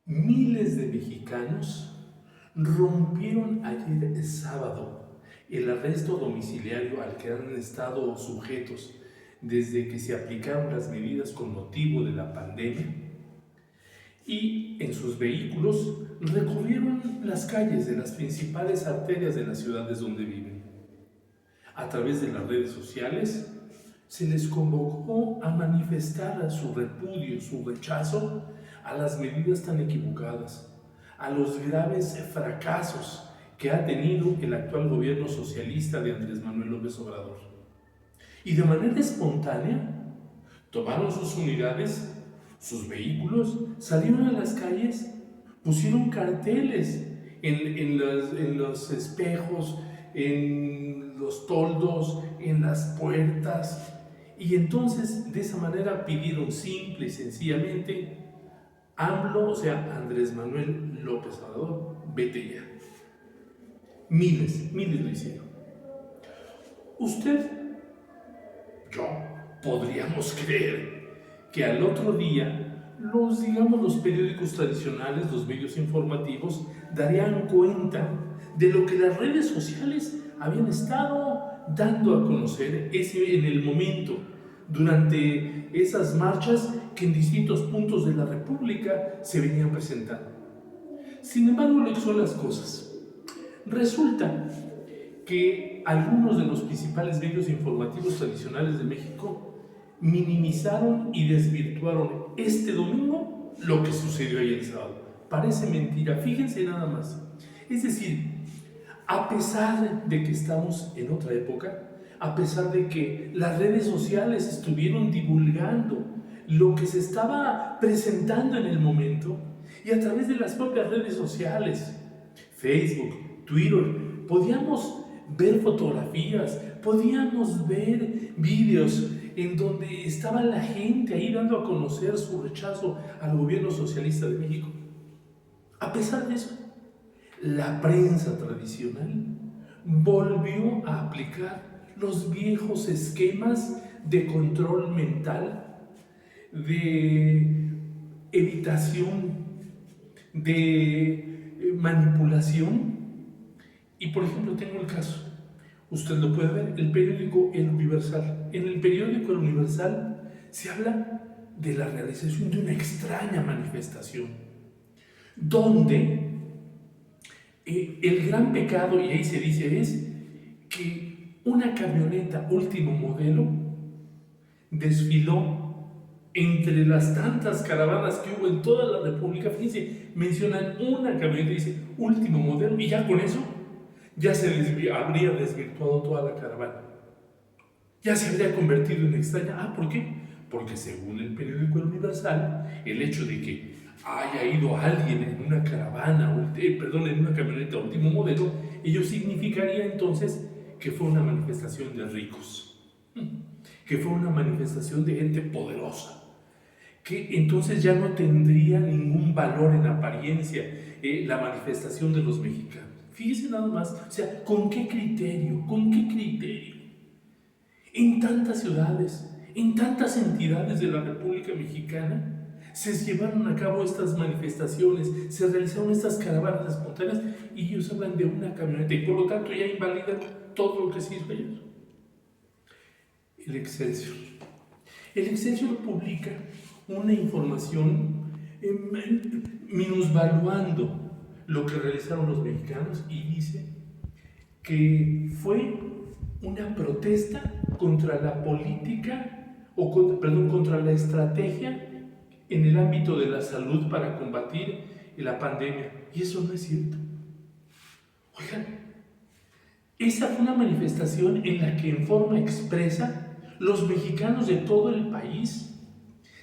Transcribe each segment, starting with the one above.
Miles de mexicanos rompieron ayer sábado el arresto domiciliario al que han estado sujetos desde que se aplicaron las medidas con motivo de la pandemia y en sus vehículos recorrieron las calles de las principales arterias de las ciudades donde viven. A través de las redes sociales se les convocó a manifestar su repudio, su rechazo a las medidas tan equivocadas, a los graves fracasos que ha tenido el actual gobierno socialista de Andrés Manuel López Obrador. Y de manera espontánea tomaron sus unidades, sus vehículos, salieron a las calles, pusieron carteles en los espejos, en los toldos, en las puertas. Y entonces de esa manera pidieron simple y sencillamente: AMLO, o sea, Andrés Manuel López Obrador, vete ya. Miles lo hicieron. Usted, yo, podríamos creer que al otro día los periódicos tradicionales, los medios informativos, darían cuenta de lo que las redes sociales habían estado dando a conocer en el momento, durante esas marchas que en distintos puntos de la República se venían presentando. Sin embargo, lo que son las cosas, resulta que algunos de los principales medios informativos tradicionales de México minimizaron y desvirtuaron este domingo lo que sucedió ayer el sábado. Parece mentira, fíjense nada más. Es decir, a pesar de que estamos en otra época, a pesar de que las redes sociales estuvieron divulgando lo que se estaba presentando en el momento, y a través de las propias redes sociales, Facebook, Twitter, podíamos ver fotografías, podíamos ver vídeos en donde estaba la gente ahí dando a conocer su rechazo al gobierno socialista de México. A pesar de eso, la prensa tradicional volvió a aplicar los viejos esquemas de control mental, de evitación, de manipulación. Y por ejemplo, tengo el caso, usted lo puede ver, el periódico El Universal. En el periódico El Universal se habla de la realización de una extraña manifestación, donde el gran pecado, y ahí se dice, es que una camioneta último modelo desfiló entre las tantas caravanas que hubo en toda la República. Fíjense, mencionan una camioneta y dice último modelo, y ya con eso ya se habría desvirtuado toda la caravana. Ya se habría convertido en extraña. ¿Por qué? Porque según el periódico El Universal, el hecho de que haya ido alguien en una caravana, en una camioneta último modelo, ello significaría entonces que fue una manifestación de ricos, que fue una manifestación de gente poderosa, que entonces ya no tendría ningún valor en apariencia la manifestación de los mexicanos. Fíjese nada más, o sea, ¿con qué criterio? ¿Con qué criterio? En tantas ciudades, en tantas entidades de la República Mexicana, se llevaron a cabo estas manifestaciones, se realizaron estas caravanas espontáneas, y ellos hablan de una camioneta, y por lo tanto ya invalidan todo lo que se hizo ayer. El Excelsior. El Excelsior publica una información minusvaluando lo que realizaron los mexicanos, y dice que fue una protesta contra la política, contra la estrategia en el ámbito de la salud para combatir la pandemia. Y eso no es cierto. Oigan, esa fue una manifestación en la que en forma expresa los mexicanos de todo el país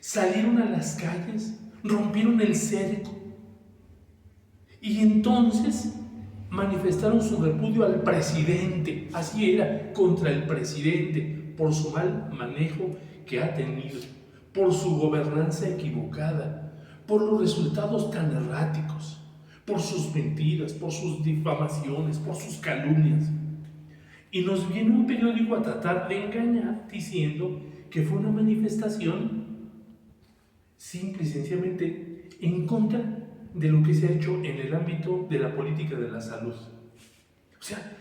salieron a las calles, rompieron el cerco y entonces manifestaron su repudio al presidente. Así era, contra el presidente, por su mal manejo que ha tenido, por su gobernanza equivocada, por los resultados tan erráticos, por sus mentiras, por sus difamaciones, por sus calumnias. Y nos viene un periódico a tratar de engañar diciendo que fue una manifestación simple y sencillamente en contra de lo que se ha hecho en el ámbito de la política de la salud. O sea,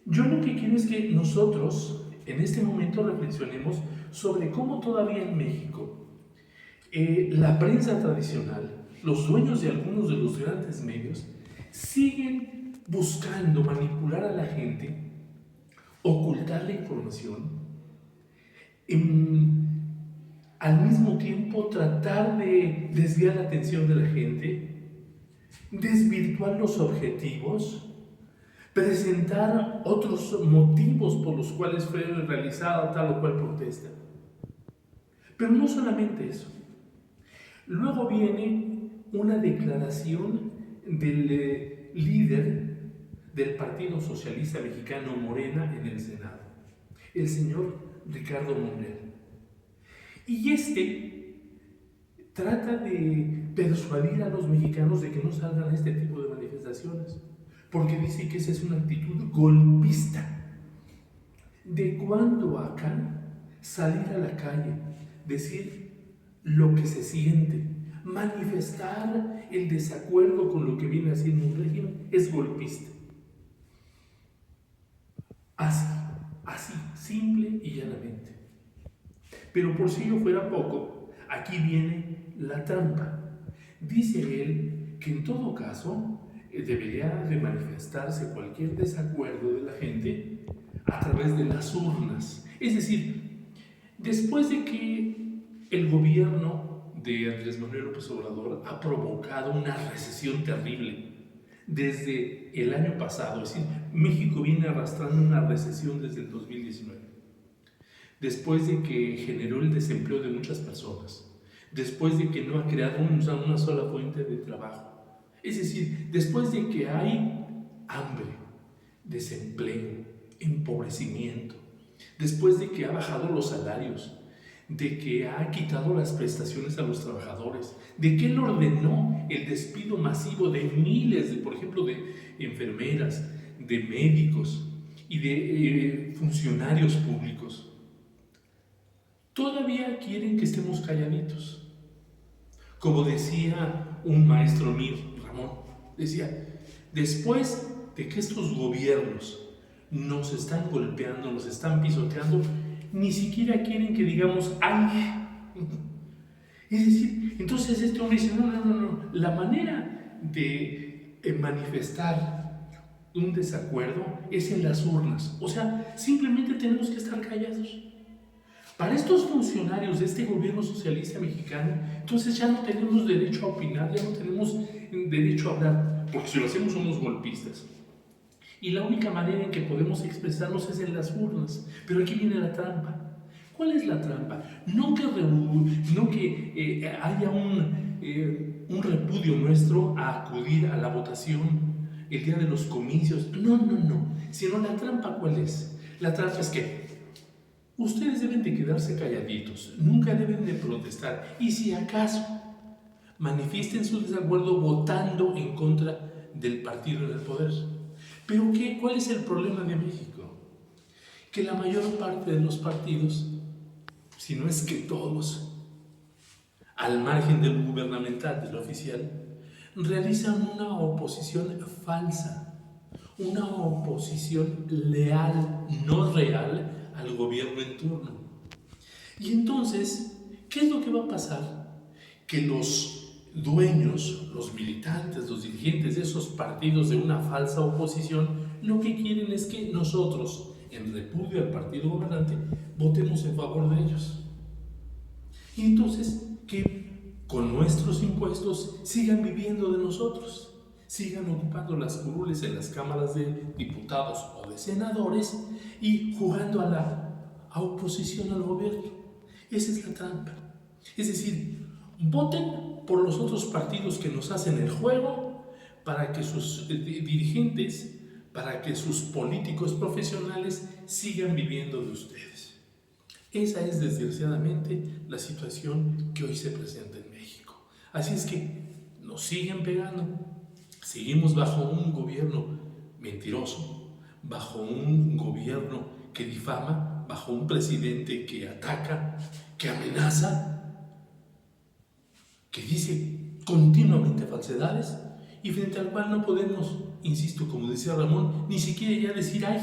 yo lo que quiero es que nosotros en este momento reflexionemos sobre cómo todavía en México la prensa tradicional, los dueños de algunos de los grandes medios, siguen buscando manipular a la gente, ocultar la información, al mismo tiempo tratar de desviar la atención de la gente, desvirtuar los objetivos, presentar otros motivos por los cuales fue realizada tal o cual protesta. Pero no solamente eso. Luego viene una declaración del líder del Partido Socialista Mexicano, Morena, en el Senado, el señor Ricardo Monreal. Y trata de persuadir a los mexicanos de que no salgan a este tipo de manifestaciones, porque dice que esa es una actitud golpista. ¿De cuándo acá salir a la calle, decir lo que se siente, manifestar el desacuerdo con lo que viene haciendo un régimen, es golpista? Así, simple y llanamente. Pero por si ello fuera poco, aquí viene la trampa. Dice él que en todo caso debería de manifestarse cualquier desacuerdo de la gente a través de las urnas. Es decir, después de que el gobierno de Andrés Manuel López Obrador ha provocado una recesión terrible desde el año pasado, es decir, México viene arrastrando una recesión desde el 2019. Después de que generó el desempleo de muchas personas, después de que no ha creado una sola fuente de trabajo, es decir, después de que hay hambre, desempleo, empobrecimiento, después de que ha bajado los salarios, de que ha quitado las prestaciones a los trabajadores, de que él ordenó el despido masivo de miles, por ejemplo, de enfermeras, de médicos y de funcionarios públicos. Todavía quieren que estemos calladitos. Como decía un maestro mío, Ramón, decía, después de que estos gobiernos nos están golpeando, nos están pisoteando, ni siquiera quieren que digamos ¡ay! Es decir, entonces este hombre dice, no. La manera de manifestar un desacuerdo es en las urnas. O sea, simplemente tenemos que estar callados. Para estos funcionarios de este gobierno socialista mexicano, entonces ya no tenemos derecho a opinar, ya no tenemos derecho a hablar, porque si lo hacemos somos golpistas. Y la única manera en que podemos expresarnos es en las urnas. Pero aquí viene la trampa. ¿Cuál es la trampa? No que haya un repudio nuestro a acudir a la votación el día de los comicios. No. Sino la trampa, ¿cuál es? La trampa es que ustedes deben de quedarse calladitos, nunca deben de protestar. Y si acaso manifiesten su desacuerdo votando en contra del partido en el poder. ¿Pero qué? ¿Cuál es el problema de México? Que la mayor parte de los partidos, si no es que todos, al margen del gubernamental, del oficial, realizan una oposición falsa, una oposición leal, no real, al gobierno en turno. Y entonces, ¿qué es lo que va a pasar? Que los dueños, los militantes, los dirigentes de esos partidos de una falsa oposición, lo que quieren es que nosotros, en repudio al partido gobernante, votemos en favor de ellos. Y entonces, que con nuestros impuestos sigan viviendo de nosotros, sigan ocupando las curules en las cámaras de diputados o de senadores y jugando a la oposición al gobierno. Esa es la trampa. Es decir, voten por los otros partidos que nos hacen el juego para que sus dirigentes, para que sus políticos profesionales sigan viviendo de ustedes. Esa es desgraciadamente la situación que hoy se presenta en México. Así es que nos siguen pegando. Seguimos bajo un gobierno mentiroso, bajo un gobierno que difama, bajo un presidente que ataca, que amenaza, que dice continuamente falsedades y frente al cual no podemos, insisto, como decía Ramón, ni siquiera ya decir ay,